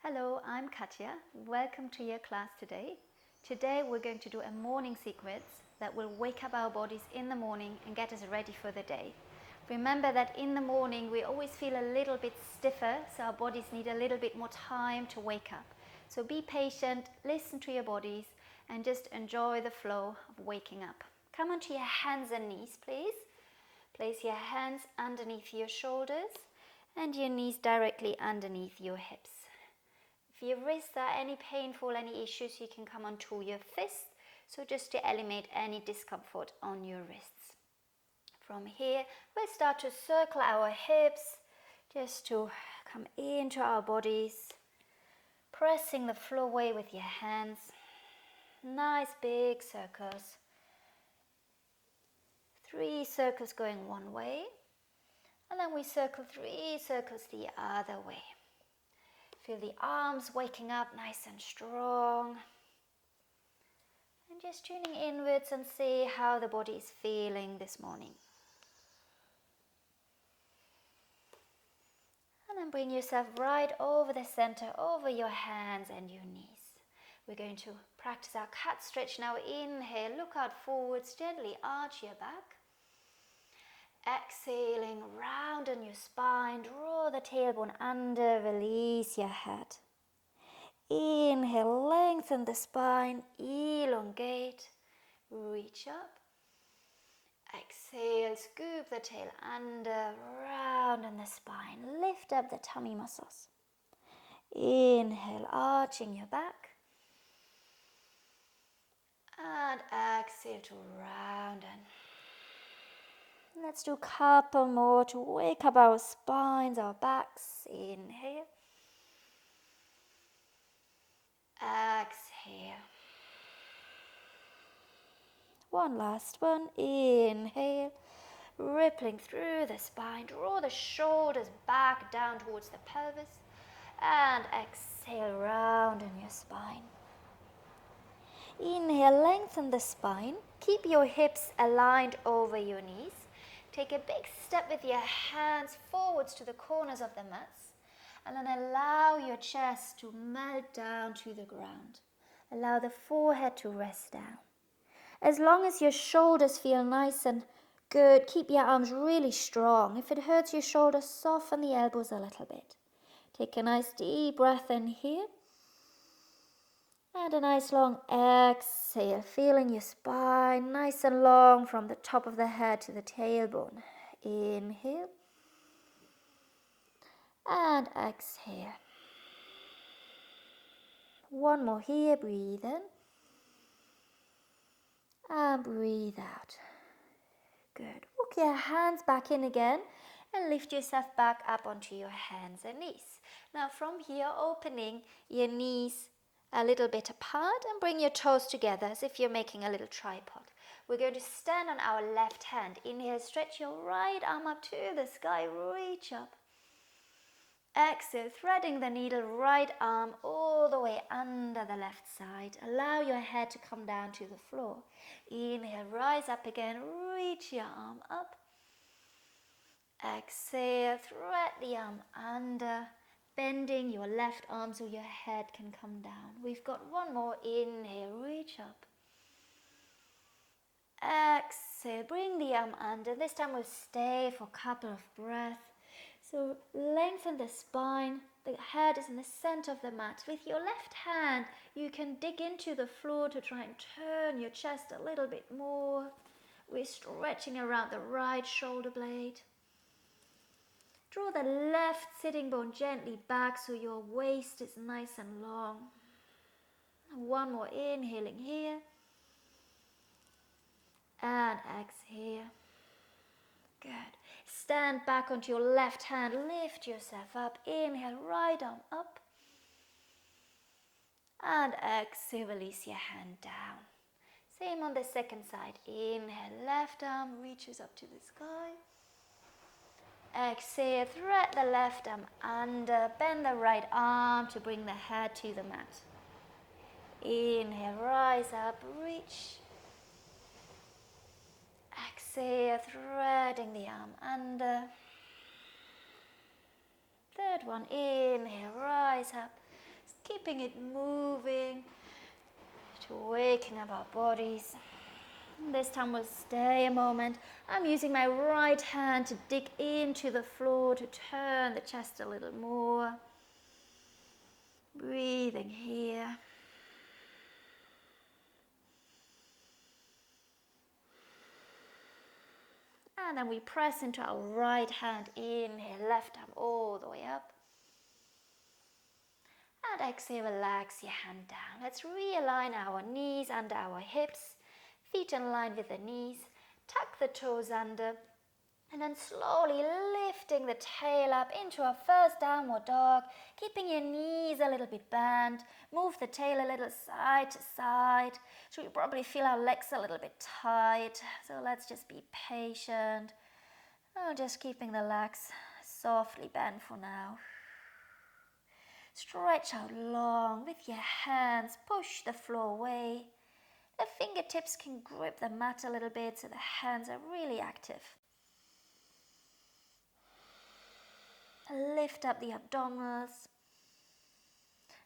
Hello, I'm Katja. Welcome to your class today. Today we're going to do a morning sequence that will wake up our bodies in the morning and get us ready for the day. Remember that in the morning we always feel a little bit stiffer, so our bodies need a little bit more time to wake up. So be patient, listen to your bodies, and just enjoy the flow of waking up. Come onto your hands and knees, please. Place your hands underneath your shoulders and your knees directly underneath your hips. If your wrists are any painful, any issues, you can come onto your fists, so just to eliminate any discomfort on your wrists. From here, we'll start to circle our hips, just to come into our bodies, pressing the floor away with your hands. Nice big circles. 3 circles going one way, and then we circle 3 circles the other way. Feel the arms waking up nice and strong. And just tuning inwards and see how the body is feeling this morning. And then bring yourself right over the center, over your hands and your knees. We're going to practice our cat stretch now. Inhale, look out forwards, gently arch your back. Exhaling, round on your spine, draw the tailbone under, release your head. Inhale, lengthen the spine, elongate, reach up. Exhale, scoop the tail under, round on the spine, lift up the tummy muscles. Inhale, arching your back. And exhale to round. Let's do a couple more to wake up our spines, our backs. Inhale. Exhale. One last one. Inhale. Rippling through the spine. Draw the shoulders back down towards the pelvis. And exhale, round on your spine. Inhale, lengthen the spine. Keep your hips aligned over your knees. Take a big step with your hands forwards to the corners of the mats, and then allow your chest to melt down to the ground. Allow the forehead to rest down. As long as your shoulders feel nice and good, keep your arms really strong. If it hurts your shoulders, soften the elbows a little bit. Take a nice deep breath in here. And a nice long exhale, feeling your spine nice and long from the top of the head to the tailbone. Inhale. And exhale. One more here, breathe in. And breathe out. Good. Walk your hands back in again and lift yourself back up onto your hands and knees. Now from here, opening your knees a little bit apart and bring your toes together as if you're making a little tripod. We're going to stand on our left hand. Inhale, stretch your right arm up to the sky, reach up. Exhale, threading the needle, right arm all the way under the left side. Allow your head to come down to the floor. Inhale, rise up again, reach your arm up. Exhale, thread the arm under, bending your left arm so your head can come down. We've got one more. Inhale, reach up. Exhale, bring the arm under. This time we'll stay for a couple of breaths. So lengthen the spine. The head is in the center of the mat. With your left hand, you can dig into the floor to try and turn your chest a little bit more. We're stretching around the right shoulder blade. Draw the left sitting bone gently back so your waist is nice and long. One more, inhaling here. And exhale. Good. Stand back onto your left hand. Lift yourself up. Inhale, right arm up. And exhale, release your hand down. Same on the second side. Inhale, left arm reaches up to the sky. Exhale, thread the left arm under. Bend the right arm to bring the head to the mat. Inhale, rise up, reach. Exhale, threading the arm under. Third one, inhale, rise up. keeping it moving, to waking up our bodies. This time we'll stay a moment. I'm using my right hand to dig into the floor, to turn the chest a little more. Breathing here. And then we press into our right hand, inhale, left arm all the way up. And exhale, relax your hand down. Let's realign our knees under our hips, feet in line with the knees, tuck the toes under, and then slowly lifting the tail up into our first downward dog, keeping your knees a little bit bent. Move the tail a little side to side. So you probably feel our legs a little bit tight. So let's just be patient. Oh, just keeping the legs softly bent for now. Stretch out long with your hands. Push the floor away. The fingertips can grip the mat a little bit so the hands are really active. Lift up the abdominals.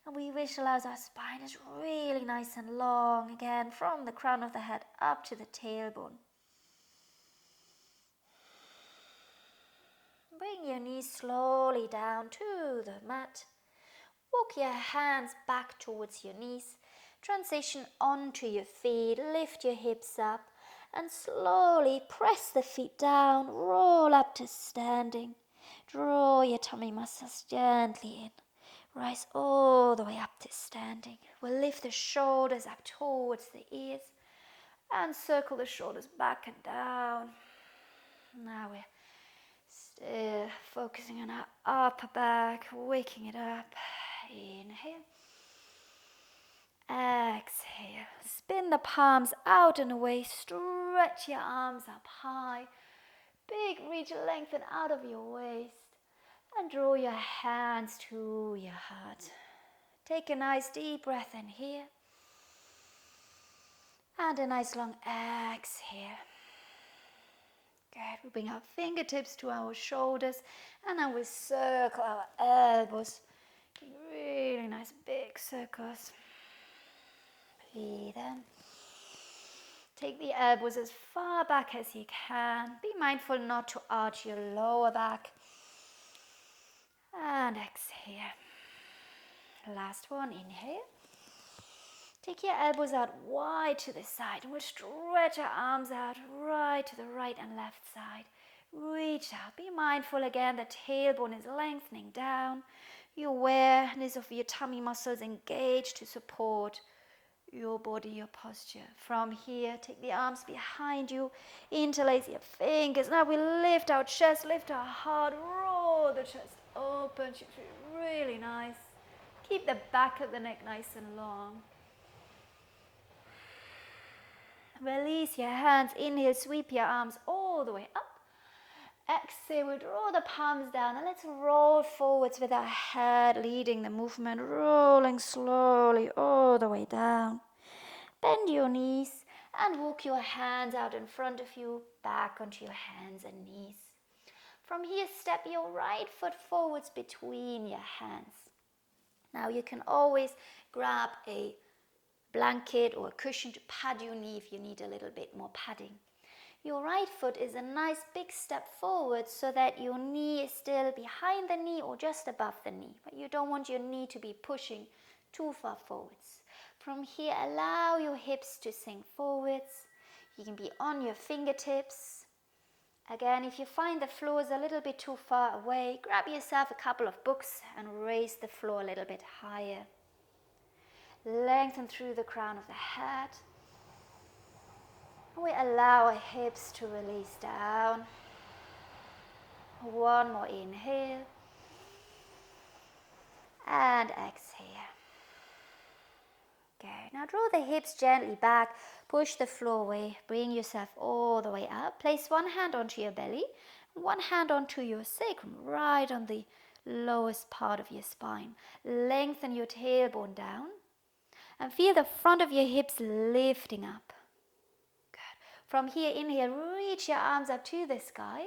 And we visualize our spine is really nice and long again, from the crown of the head up to the tailbone. Bring your knees slowly down to the mat. Walk your hands back towards your knees. Transition onto your feet. Lift your hips up and slowly press the feet down. Roll up to standing. Draw your tummy muscles gently in. Rise all the way up to standing. We'll lift the shoulders up towards the ears and circle the shoulders back and down. Now we're still focusing on our upper back, waking it up. Inhale. Exhale. Spin the palms out and away. Stretch your arms up high. Big reach, lengthen out of your waist. And draw your hands to your heart. Take a nice deep breath in here. And a nice long exhale. Good. We bring our fingertips to our shoulders. And then we circle our elbows. Really nice big circles. Breathe in. Take the elbows as far back as you can. Be mindful not to arch your lower back. And exhale. Last one, inhale. Take your elbows out wide to the side. And we'll stretch our arms out right to the right and left side. Reach out. Be mindful again, the tailbone is lengthening down. Your awareness of your tummy muscles engaged to support your body, your posture. From here, take the arms behind you, interlace your fingers. Now we lift our chest, lift our heart, roll the chest open. Should feel really nice. Keep the back of the neck nice and long. Release your hands. Inhale, sweep your arms all the way up. Exhale, we'll draw the palms down and let's roll forwards with our head leading the movement, rolling slowly all the way down. Bend your knees and walk your hands out in front of you, back onto your hands and knees. From here, step your right foot forwards between your hands. Now you can always grab a blanket or a cushion to pad your knee if you need a little bit more padding. Your right foot is a nice big step forward so that your knee is still behind the knee or just above the knee. But you don't want your knee to be pushing too far forwards. From here, allow your hips to sink forwards. You can be on your fingertips. Again, if you find the floor is a little bit too far away, grab yourself a couple of books and raise the floor a little bit higher. Lengthen through the crown of the head. We allow our hips to release down. One more inhale. And exhale. Good. Now draw the hips gently back. Push the floor away. Bring yourself all the way up. Place one hand onto your belly. One hand onto your sacrum, right on the lowest part of your spine. Lengthen your tailbone down. And feel the front of your hips lifting up. Good. From here, inhale, reach your arms up to the sky.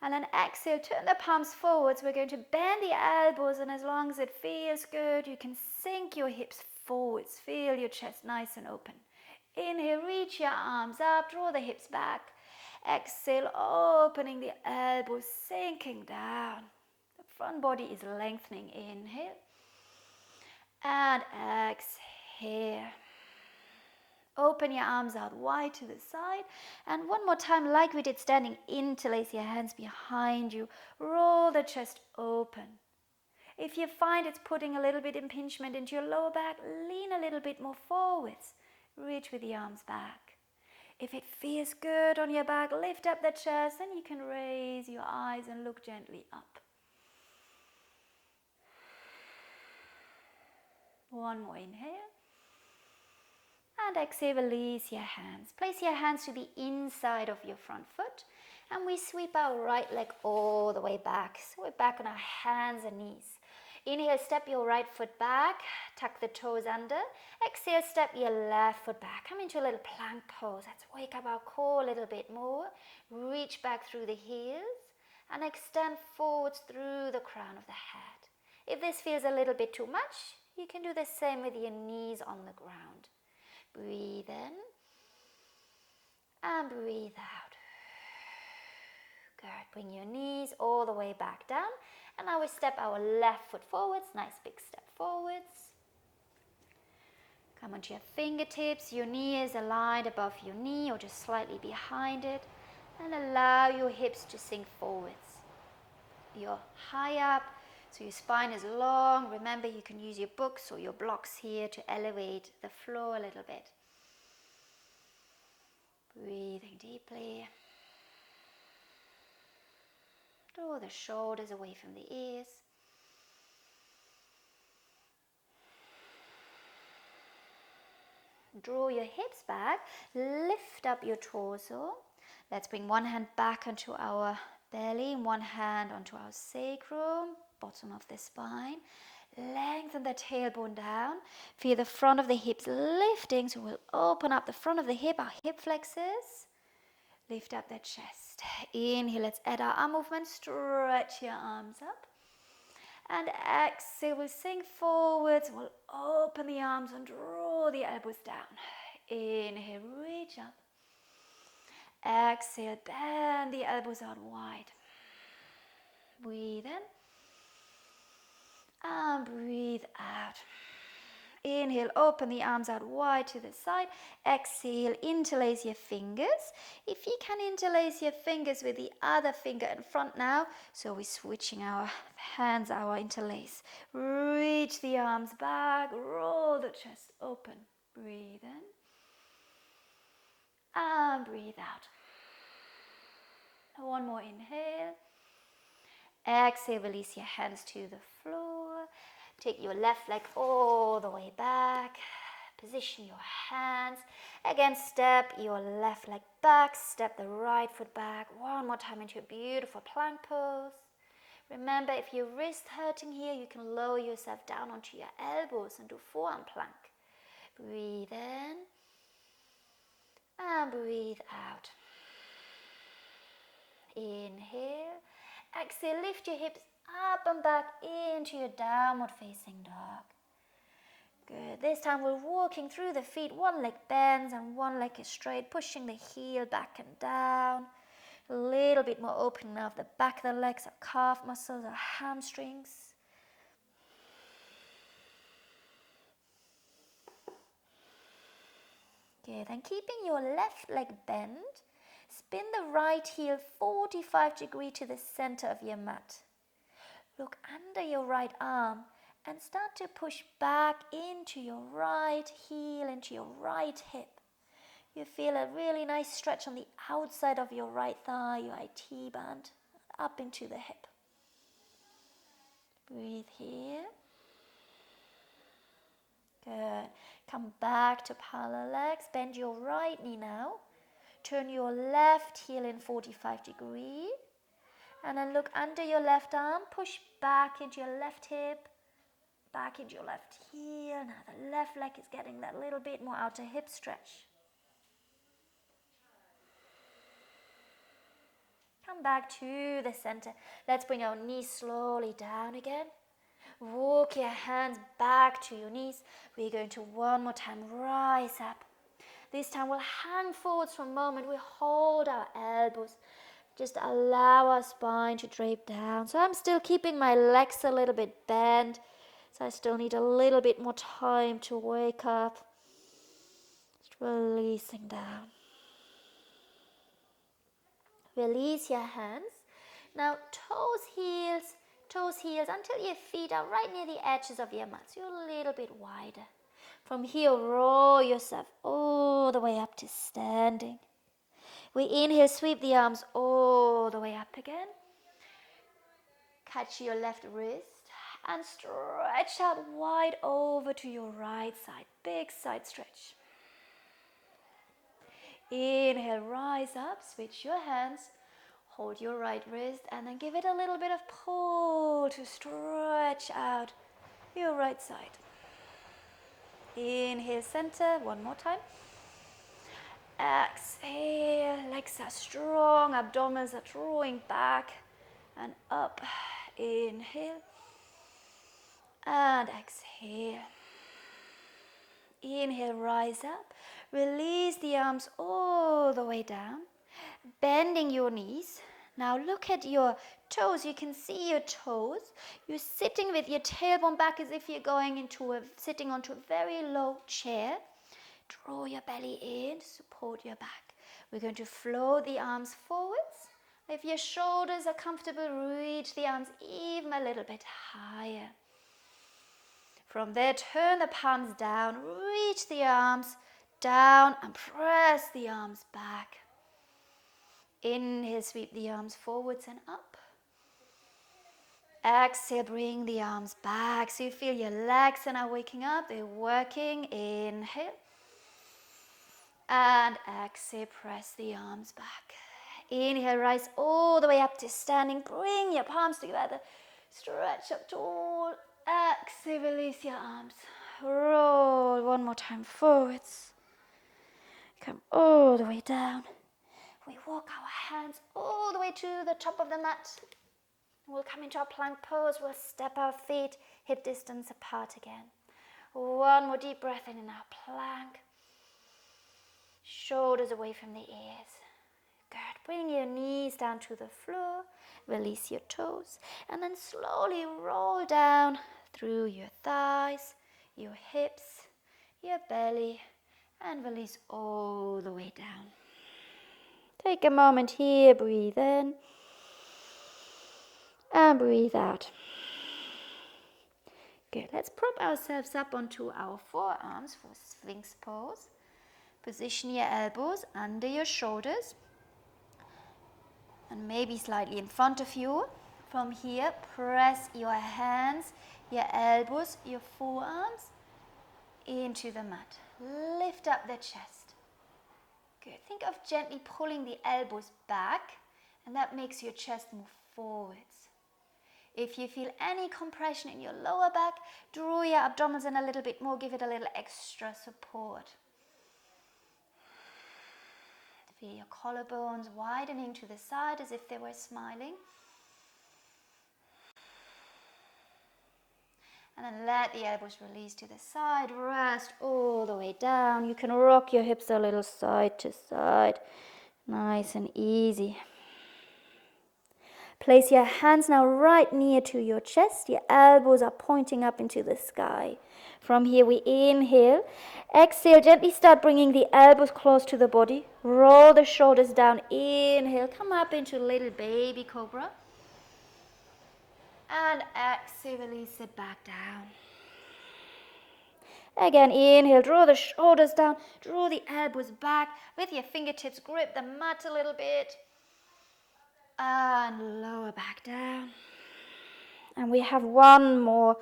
And then exhale, turn the palms forwards. We're going to bend the elbows, and as long as it feels good, you can sink your hips forwards. Feel your chest nice and open. Inhale, reach your arms up, draw the hips back. Exhale, opening the elbows, sinking down. The front body is lengthening. Inhale and exhale. Open your arms out wide to the side. And one more time, like we did standing, interlace your hands behind you. Roll the chest open. If you find it's putting a little bit impingement into your lower back, lean a little bit more forwards. Reach with the arms back. If it feels good on your back, lift up the chest, and you can raise your eyes and look gently up. One more inhale. And exhale, release your hands. Place your hands to the inside of your front foot. And we sweep our right leg all the way back. So we're back on our hands and knees. Inhale, step your right foot back. Tuck the toes under. Exhale, step your left foot back. Come into a little plank pose. Let's wake up our core a little bit more. Reach back through the heels. And extend forwards through the crown of the head. If this feels a little bit too much, you can do the same with your knees on the ground. Breathe in and breathe out. Good. Bring your knees all the way back down. And now we step our left foot forwards. Nice big step forwards. Come onto your fingertips. Your knee is aligned above your knee or just slightly behind it. And allow your hips to sink forwards. You're high up, so your spine is long. Remember, you can use your books or your blocks here to elevate the floor a little bit. Breathing deeply. Draw the shoulders away from the ears. Draw your hips back. Lift up your torso. Let's bring one hand back onto our belly and one hand onto our sacrum, bottom of the spine. Lengthen the tailbone down. Feel the front of the hips lifting, so we'll open up the front of the hip, our hip flexors. Lift up the chest. Inhale, let's add our arm movement. Stretch your arms up. And exhale, we'll sink forwards. We'll open the arms and draw the elbows down. Inhale, reach up. Exhale, bend the elbows out wide. Breathe in. And breathe out. Inhale, open the arms out wide to the side. Exhale, interlace your fingers. If you can interlace your fingers with the other finger in front now. So we're switching our hands, our interlace. Reach the arms back, roll the chest open. Breathe in. And breathe out. One more inhale. Exhale, release your hands to the floor. Take your left leg all the way back. Position your hands. Again, step your left leg back. Step the right foot back. One more time into a beautiful plank pose. Remember, if your wrist hurting here, you can lower yourself down onto your elbows and do forearm plank. Breathe in. And breathe out. Inhale. Exhale, lift your hips up and back into your downward facing dog. Good. This time we're walking through the feet. One leg bends and one leg is straight, pushing the heel back and down. A little bit more opening of the back of the legs, our calf muscles, our hamstrings. Good. And keeping your left leg bent, spin the right heel 45 degrees to the center of your mat. Look under your right arm and start to push back into your right heel, into your right hip. You feel a really nice stretch on the outside of your right thigh, your IT band, up into the hip. Breathe here. Good. Come back to parallel legs. Bend your right knee now. Turn your left heel in 45 degrees. And then look under your left arm. Push back into your left hip. Back into your left heel. Now the left leg is getting that little bit more outer hip stretch. come back to the center. Let's bring our knees slowly down again. Walk your hands back to your knees. We're going to one more time rise up. This time we'll hang forwards for a moment. We hold our elbows. Just allow our spine to drape down. So I'm still keeping my legs a little bit bent. So I still need a little bit more time to wake up. Just releasing down. Release your hands. Now toes, heels until your feet are right near the edges of your mat. So you're a little bit wider. From here, roll yourself all the way up to standing. We inhale, sweep the arms all the way up again. Catch your left wrist and stretch out wide over to your right side. Big side stretch. Inhale, rise up, switch your hands. Hold your right wrist and then give it a little bit of pull to stretch out your right side. Inhale, center, one more time. Exhale, legs are strong, abdominals are drawing back and up. Inhale and exhale. Inhale, rise up. Release the arms all the way down, bending your knees. Now look at your toes. You can see your toes. You're sitting with your tailbone back as if you're sitting onto a very low chair. Draw your belly in, support your back. We're going to flow the arms forwards. If your shoulders are comfortable, reach the arms even a little bit higher. From there, turn the palms down, reach the arms down and press the arms back. Inhale, sweep the arms forwards and up. Exhale, bring the arms back. So you feel your legs are now waking up, they're working. Inhale. And exhale, press the arms back. Inhale, rise all the way up to standing. Bring your palms together. Stretch up tall. Exhale, release your arms. Roll one more time forwards. Come all the way down. We walk our hands all the way to the top of the mat. We'll come into our plank pose. We'll step our feet hip distance apart again. One more deep breath in our plank. Shoulders away from the ears. Good. Bring your knees down to the floor. Release your toes. And then slowly roll down through your thighs, your hips, your belly, and release all the way down. Take a moment here. Breathe in. And breathe out. Good. Let's prop ourselves up onto our forearms for Sphinx pose. Position your elbows under your shoulders and maybe slightly in front of you. From here, press your hands, your elbows, your forearms into the mat. Lift up the chest. Good. Think of gently pulling the elbows back, and that makes your chest move forwards. If you feel any compression in your lower back, draw your abdominals in a little bit more, give it a little extra support. Feel your collarbones widening to the side as if they were smiling. And then let the elbows release to the side. Rest all the way down. You can rock your hips a little side to side. Nice and easy. Place your hands now right near to your chest. Your elbows are pointing up into the sky. From here we inhale. Exhale, gently start bringing the elbows close to the body. Roll the shoulders down. Inhale, come up into little baby cobra. And exhale, release it back down. Again, inhale, draw the shoulders down. Draw the elbows back. With your fingertips, grip the mat a little bit. And lower back down. And we have one more.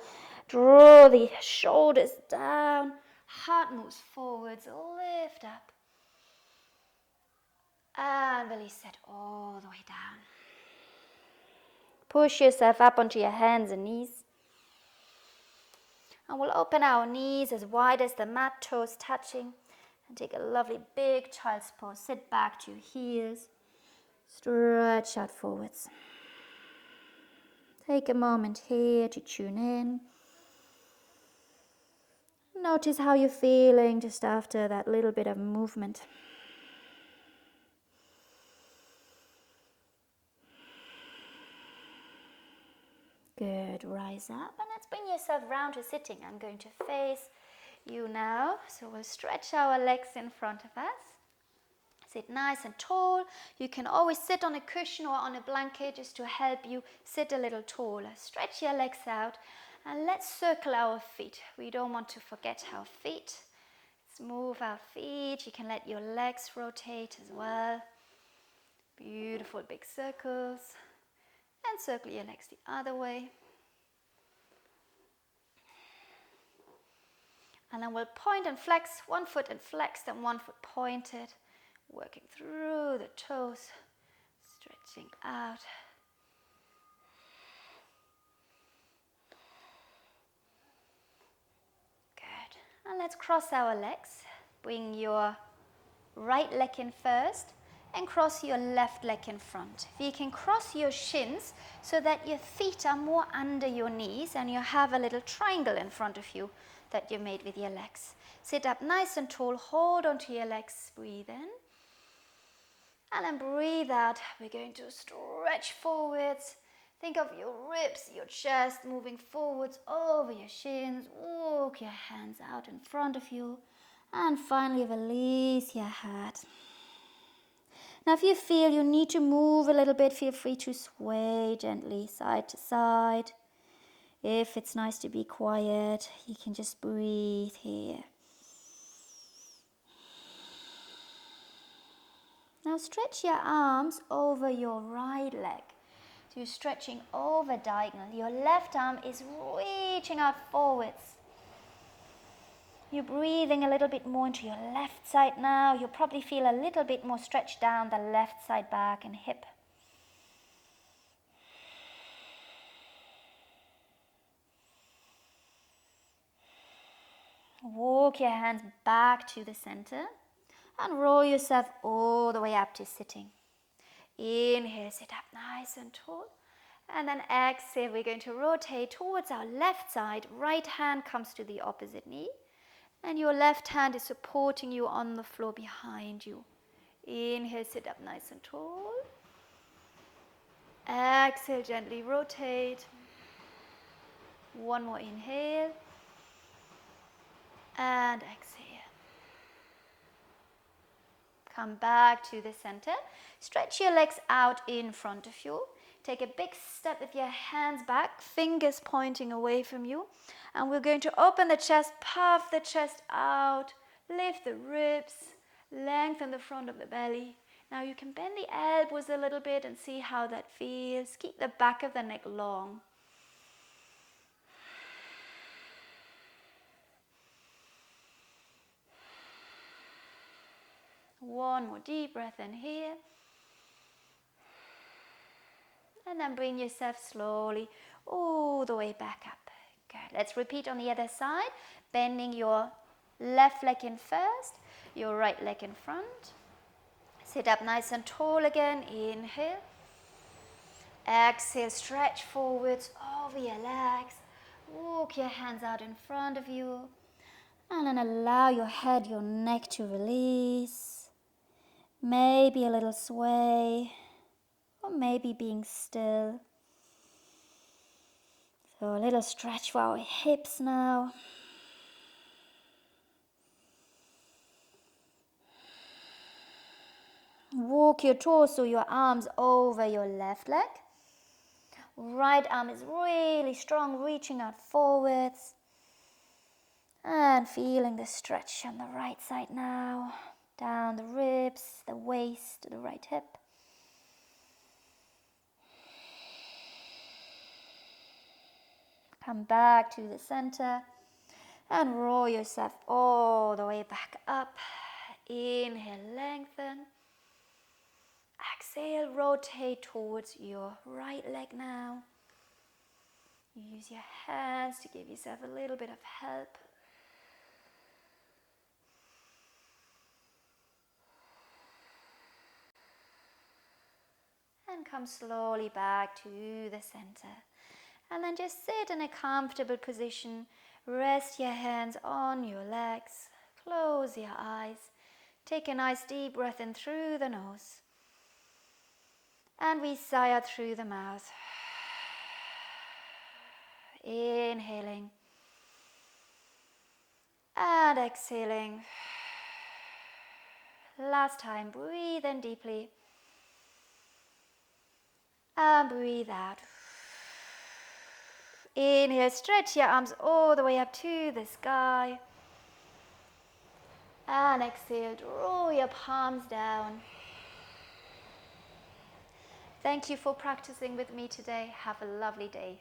Draw the shoulders down. Heart moves forwards. Lift up. And release it all the way down. Push yourself up onto your hands and knees. And we'll open our knees as wide as the mat, toes touching. And take a lovely big child's pose. Sit back to your heels. Stretch out forwards. Take a moment here to tune in. Notice how you're feeling just after that little bit of movement. Good, rise up and let's bring yourself round to sitting. I'm going to face you now. So we'll stretch our legs in front of us. Sit nice and tall. You can always sit on a cushion or on a blanket just to help you sit a little taller. Stretch your legs out and let's circle our feet. We don't want to forget our feet. Let's move our feet. You can let your legs rotate as well. Beautiful big circles. And circle your legs the other way. And then we'll point and flex, one foot and flexed and one foot pointed. Working through the toes, stretching out. Good. And let's cross our legs. Bring your right leg in first and cross your left leg in front. If you can cross your shins so that your feet are more under your knees and you have a little triangle in front of you that you made with your legs. Sit up nice and tall, hold onto your legs, breathe in. And then breathe out. We're going to stretch forwards. Think of your ribs, your chest moving forwards over your shins. Walk your hands out in front of you. And finally release your head. Now if you feel you need to move a little bit, feel free to sway gently side to side. If it's nice to be quiet, you can just breathe here. Now stretch your arms over your right leg. So you're stretching over diagonal. Your left arm is reaching out forwards. You're breathing a little bit more into your left side now. You'll probably feel a little bit more stretch down the left side back and hip. Walk your hands back to the center. And roll yourself all the way up to sitting. Inhale, sit up nice and tall. And then exhale, we're going to rotate towards our left side. Right hand comes to the opposite knee. And your left hand is supporting you on the floor behind you. Inhale, sit up nice and tall. Exhale, gently rotate. One more inhale. And exhale. Come back to the center. Stretch your legs out in front of you. Take a big step with your hands back, fingers pointing away from you. And we're going to open the chest, puff the chest out, lift the ribs, lengthen the front of the belly. Now you can bend the elbows a little bit and see how that feels. Keep the back of the neck long. One more deep breath in here. And then bring yourself slowly all the way back up. Good. Let's repeat on the other side. Bending your left leg in first, your right leg in front. Sit up nice and tall again. Inhale. Exhale, stretch forwards over your legs. Walk your hands out in front of you. And then allow your head, your neck to release. Maybe a little sway, or maybe being still. So a little stretch for our hips now. Walk your torso, your arms over your left leg. Right arm is really strong, reaching out forwards. And feeling the stretch on the right side now. Down the ribs, the waist, the right hip. Come back to the center and roll yourself all the way back up. Inhale, lengthen. Exhale, rotate towards your right leg now. Use your hands to give yourself a little bit of help. and come slowly back to the center. And then just sit in a comfortable position. Rest your hands on your legs. Close your eyes. Take a nice deep breath in through the nose. And we sigh out through the mouth. Inhaling. And exhaling. Last time, breathe in deeply. And breathe out. Inhale, stretch your arms all the way up to the sky. And exhale, draw your palms down. Thank you for practicing with me today. Have a lovely day.